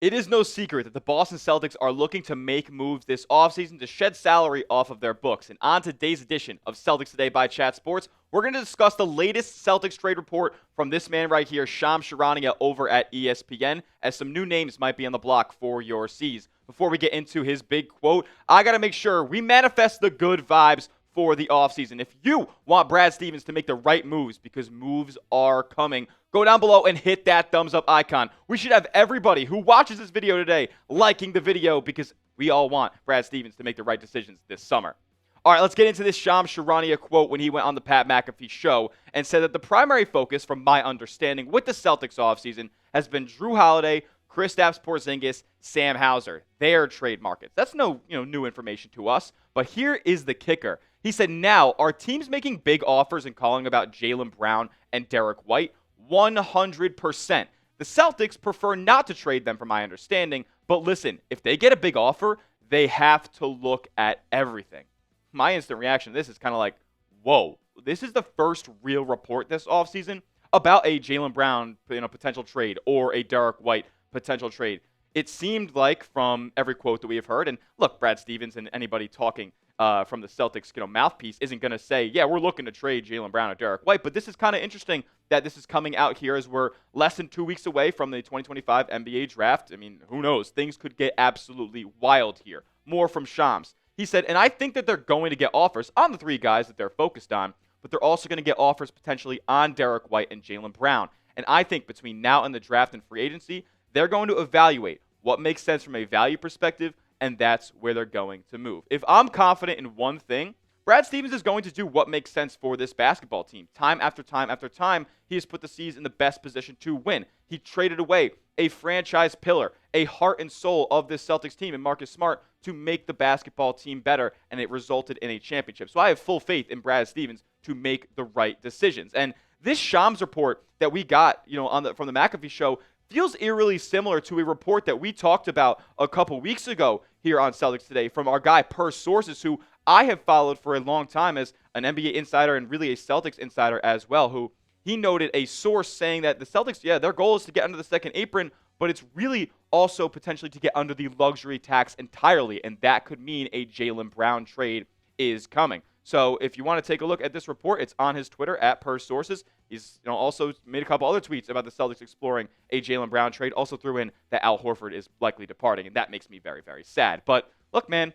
It is no secret that the Boston Celtics are looking to make moves this offseason to shed salary off of their books. And on today's edition of Celtics Today by Chat Sports, we're going to discuss the latest Celtics trade report from this man right here, Charania, over at ESPN, as some new names might be on the block for your C's. Before we get into his big quote, I got to make sure we manifest the good vibes for the offseason. If you want Brad Stevens to make the right moves, because moves are coming, go down below and hit that thumbs up icon. We should have everybody who watches this video today liking the video, because we all want Brad Stevens to make the right decisions this summer. All right, let's get into this Charania quote when he went on the Pat McAfee Show and said that the primary focus, from my understanding, with the Celtics offseason has been Jrue Holiday, Kristaps Porzingis, Sam Hauser, their trade markets. That's no new information to us, but here is the kicker. He said, now, are teams making big offers and calling about Jaylen Brown and Derrick White? 100%. The Celtics prefer not to trade them, from my understanding, but listen, if they get a big offer, they have to look at everything. My instant reaction to this is kind of like, whoa, this is the first real report this offseason about a Jaylen Brown potential trade or a Derrick White potential trade. It seemed like, from every quote that we have heard, and look, Brad Stevens and anybody talking from the Celtics mouthpiece isn't going to say, yeah, we're looking to trade Jaylen Brown or Derrick White, but this is kind of interesting that this is coming out here as we're less than 2 weeks away from the 2025 NBA draft. I mean, who knows? Things could get absolutely wild here. More from Shams. He said, and I think that they're going to get offers on the three guys that they're focused on, but they're also going to get offers potentially on Derrick White and Jaylen Brown. And I think between now and the draft and free agency, they're going to evaluate what makes sense from a value perspective, and that's where they're going to move. If I'm confident in one thing, Brad Stevens is going to do what makes sense for this basketball team. Time after time after time, he has put the C's in the best position to win. He traded away a franchise pillar, a heart and soul of this Celtics team, and Marcus Smart, to make the basketball team better, and it resulted in a championship. So I have full faith in Brad Stevens to make the right decisions. And this Shams report that we got, from the McAfee Show feels eerily similar to a report that we talked about a couple weeks ago here on Celtics Today from our guy, Per Sources, who I have followed for a long time as an NBA insider and really a Celtics insider as well, who he noted a source saying that the Celtics, their goal is to get under the second apron, but it's really also potentially to get under the luxury tax entirely, and that could mean a Jaylen Brown trade is coming. So if you want to take a look at this report, it's on his Twitter, at Per Sources. He's also made a couple other tweets about the Celtics exploring a Jaylen Brown trade. Also threw in that Al Horford is likely departing, and that makes me very, very sad. But look, man,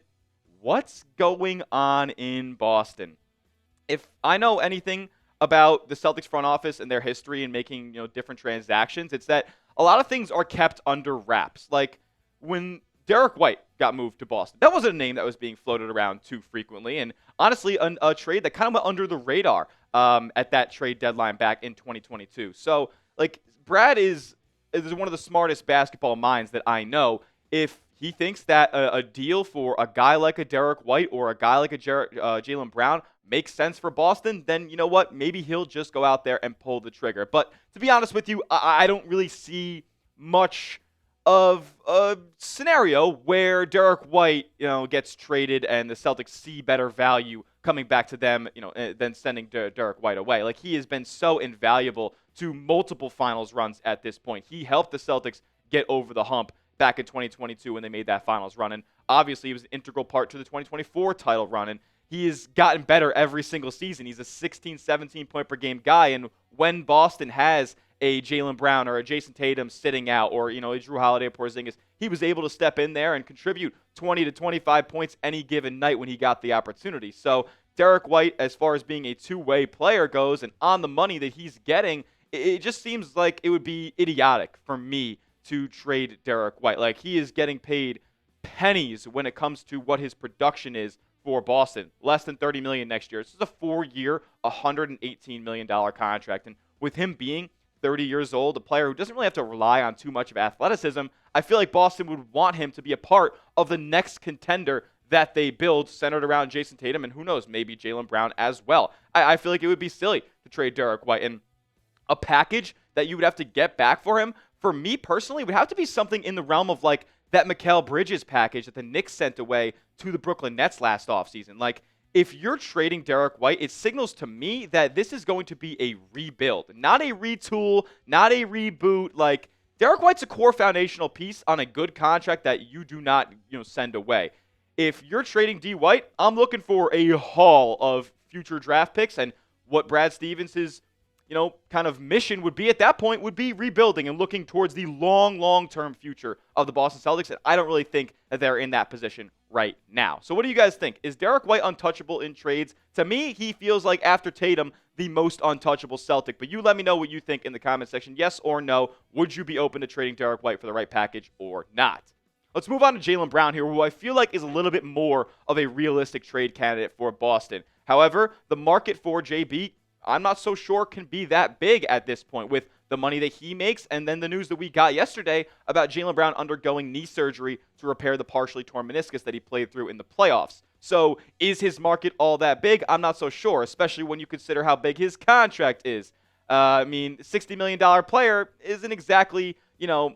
what's going on in Boston? If I know anything about the Celtics front office and their history in making different transactions, it's that a lot of things are kept under wraps. Like when Derrick White got moved to Boston, that wasn't a name that was being floated around too frequently, and honestly, a trade that kind of went under the radar at that trade deadline back in 2022. So, Brad is one of the smartest basketball minds that I know. If he thinks that a deal for a guy like a Derrick White or a guy like a Jaylen Brown makes sense for Boston, then you know what? Maybe he'll just go out there and pull the trigger. But to be honest with you, I don't really see much of a scenario where Derrick White, gets traded and the Celtics see better value coming back to them, than sending Derrick White away. Like, he has been so invaluable to multiple finals runs at this point. He helped the Celtics get over the hump back in 2022 when they made that finals run. And obviously, he was an integral part to the 2024 title run. And he has gotten better every single season. He's a 16, 17 point per game guy. And when Boston has a Jaylen Brown or a Jason Tatum sitting out, or a Jrue Holiday or Porzingis, he was able to step in there and contribute 20 to 25 points any given night when he got the opportunity. So Derrick White, as far as being a two-way player goes, and on the money that he's getting, it just seems like it would be idiotic for me to trade Derrick White. Like, he is getting paid pennies when it comes to what his production is for Boston. Less than $30 million next year. This is a 4-year, $118 million contract, and with him being 30 years old, a player who doesn't really have to rely on too much of athleticism, I feel like Boston would want him to be a part of the next contender that they build centered around Jason Tatum, and who knows, maybe Jaylen Brown as well. I feel like it would be silly to trade Derrick White, and a package that you would have to get back for him, for me personally, would have to be something in the realm of like that Mikal Bridges package that the Knicks sent away to the Brooklyn Nets last offseason. Like, if you're trading Derrick White, it signals to me that this is going to be a rebuild, not a retool, not a reboot. Like, Derrick White's a core foundational piece on a good contract that you do not, send away. If you're trading D. White, I'm looking for a haul of future draft picks, and what Brad Stevens' kind of mission would be at that point would be rebuilding and looking towards the long-term future of the Boston Celtics, and I don't really think that they're in that position right now. So what do you guys think? Is Derrick White untouchable in trades? To me, he feels like, after Tatum, the most untouchable Celtic, but you let me know what you think in the comment section. Yes or no, would you be open to trading Derrick White for the right package or not? Let's move on to Jaylen Brown here, who I feel like is a little bit more of a realistic trade candidate for Boston. However, the market for JB, I'm not so sure can be that big at this point with the money that he makes, and then the news that we got yesterday about Jaylen Brown undergoing knee surgery to repair the partially torn meniscus that he played through in the playoffs. So is his market all that big? I'm not so sure, especially when you consider how big his contract is. $60 million player isn't exactly, you're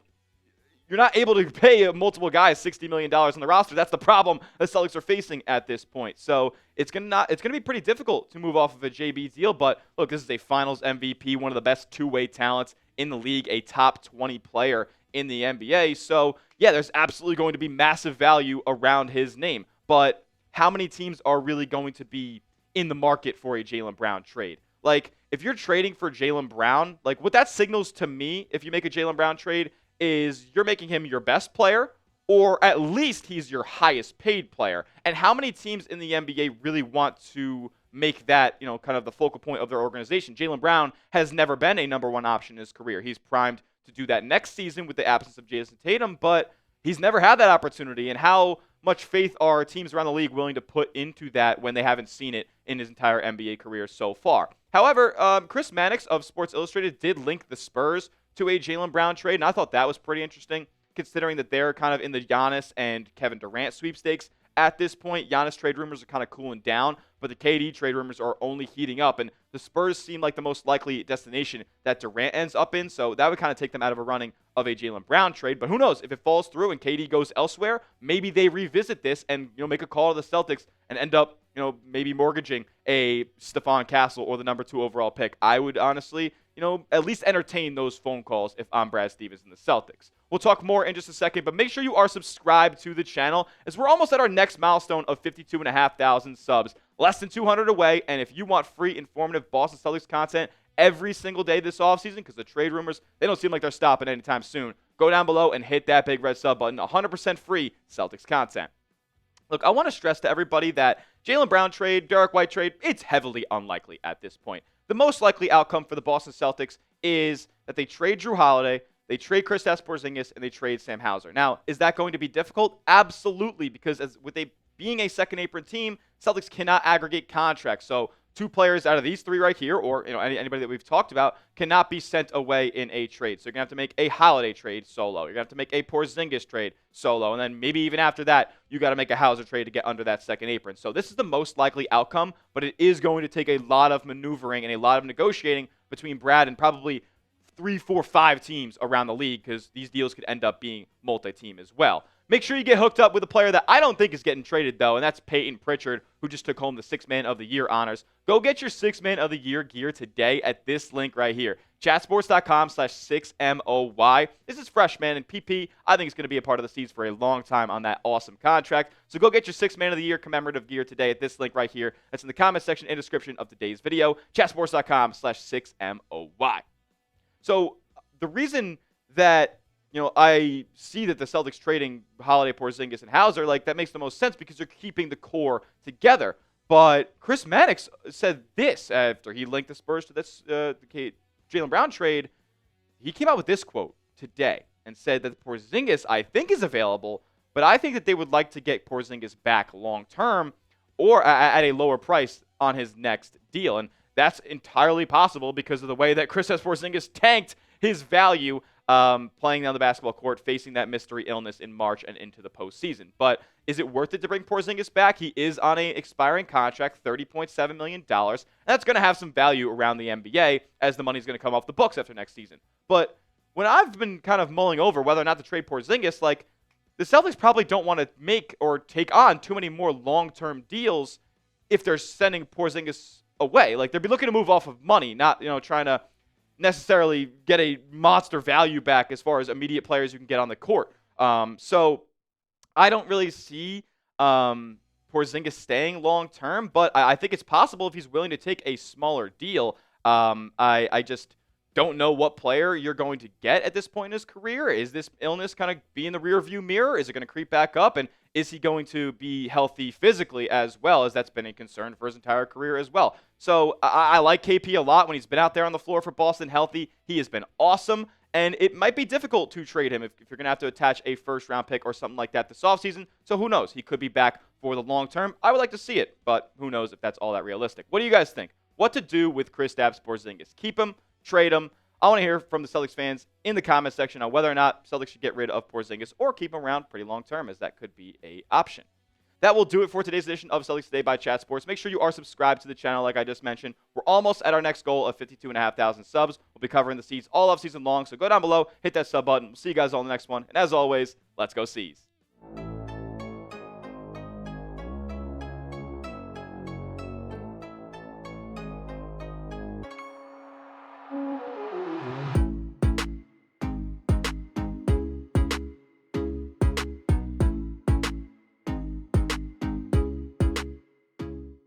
not able to pay multiple guys $60 million on the roster. That's the problem the Celtics are facing at this point. So it's gonna be pretty difficult to move off of a JB deal. But look, this is a Finals MVP, one of the best two-way talents in the league, a top 20 player in the NBA. So yeah, there's absolutely going to be massive value around his name. But how many teams are really going to be in the market for a Jaylen Brown trade? Like, if you're trading for Jaylen Brown, like what that signals to me, if you make a Jaylen Brown trade, is you're making him your best player, or at least he's your highest paid player. And how many teams in the NBA really want to make that, kind of the focal point of their organization? Jaylen Brown has never been a number one option in his career. He's primed to do that next season with the absence of Jason Tatum, but he's never had that opportunity. And how much faith are teams around the league willing to put into that when they haven't seen it in his entire NBA career so far? However, Chris Mannix of Sports Illustrated did link the Spurs to a Jaylen Brown trade, and I thought that was pretty interesting, considering that they're kind of in the Giannis and Kevin Durant sweepstakes at this point. Giannis trade rumors are kind of cooling down, but the KD trade rumors are only heating up, and the Spurs seem like the most likely destination that Durant ends up in, so that would kind of take them out of a running of a Jaylen Brown trade. But who knows, if it falls through and KD goes elsewhere, maybe they revisit this and make a call to the Celtics and end up maybe mortgaging a Stephon Castle or the number 2 overall pick. I would honestly at least entertain those phone calls if I'm Brad Stevens and the Celtics. We'll talk more in just a second, but make sure you are subscribed to the channel, as we're almost at our next milestone of 52,500 subs. Less than 200 away, and if you want free, informative Boston Celtics content every single day this offseason, because the trade rumors, they don't seem like they're stopping anytime soon, go down below and hit that big red sub button. 100% free Celtics content. Look, I want to stress to everybody that Jaylen Brown trade, Derrick White trade, it's heavily unlikely at this point. The most likely outcome for the Boston Celtics is that they trade Jrue Holiday, they trade Kristaps Porzingis, and they trade Sam Hauser. Now, is that going to be difficult? Absolutely, because being a second apron team, Celtics cannot aggregate contracts. So 2 players out of these 3 right here, or anybody that we've talked about, cannot be sent away in a trade. So you're going to have to make a Holiday trade solo. You're going to have to make a Porzingis trade solo. And then maybe even after that, you got to make a Hauser trade to get under that second apron. So this is the most likely outcome, but it is going to take a lot of maneuvering and a lot of negotiating between Brad and probably 3, 4, 5 teams around the league, because these deals could end up being multi-team as well. Make sure you get hooked up with a player that I don't think is getting traded, though, and that's Peyton Pritchard, who just took home the 6th Man of the Year honors. Go get your 6th Man of the Year gear today at this link right here, chatsports.com/6MOY. This is fresh, man, and PP, I think, is going to be a part of the Seeds for a long time on that awesome contract. So go get your 6th Man of the Year commemorative gear today at this link right here. That's in the comment section and description of today's video, chatsports.com/6MOY. So the reason that I see that the Celtics trading Holiday, Porzingis, and Hauser, that makes the most sense because they're keeping the core together. But Chris Mannix said this after he linked the Spurs to this Jaylen Brown trade. He came out with this quote today and said that Porzingis, I think, is available, but I think that they would like to get Porzingis back long-term or at a lower price on his next deal. And that's entirely possible because of the way that Kristaps Porzingis tanked his value playing down the basketball court, facing that mystery illness in March and into the postseason. But is it worth it to bring Porzingis back? He is on an expiring contract, $30.7 million. And that's going to have some value around the NBA as the money's going to come off the books after next season. But when I've been kind of mulling over whether or not to trade Porzingis, the Celtics probably don't want to make or take on too many more long-term deals if they're sending Porzingis away. They'd be looking to move off of money, not trying to necessarily get a monster value back as far as immediate players you can get on the court. So I don't really see Porzingis staying long term, but I think it's possible if he's willing to take a smaller deal. I just don't know what player you're going to get at this point in his career. Is this illness kind of be in the rearview mirror? Is it going to creep back up? And is he going to be healthy physically as well, as that's been a concern for his entire career as well? So I like KP a lot when he's been out there on the floor for Boston healthy. He has been awesome. And it might be difficult to trade him if you're going to have to attach a first-round pick or something like that this offseason. So who knows? He could be back for the long term. I would like to see it, but who knows if that's all that realistic. What do you guys think? What to do with Kristaps Porzingis? Keep him? Trade him? I want to hear from the Celtics fans in the comment section on whether or not Celtics should get rid of Porzingis or keep him around pretty long term, as that could be an option. That will do it for today's edition of Celtics Today by Chat Sports. Make sure you are subscribed to the channel like I just mentioned. We're almost at our next goal of 52,500 subs. We'll be covering the Seas all off season long, so go down below, hit that sub button. We'll see you guys all in the next one. And as always, let's go Seas.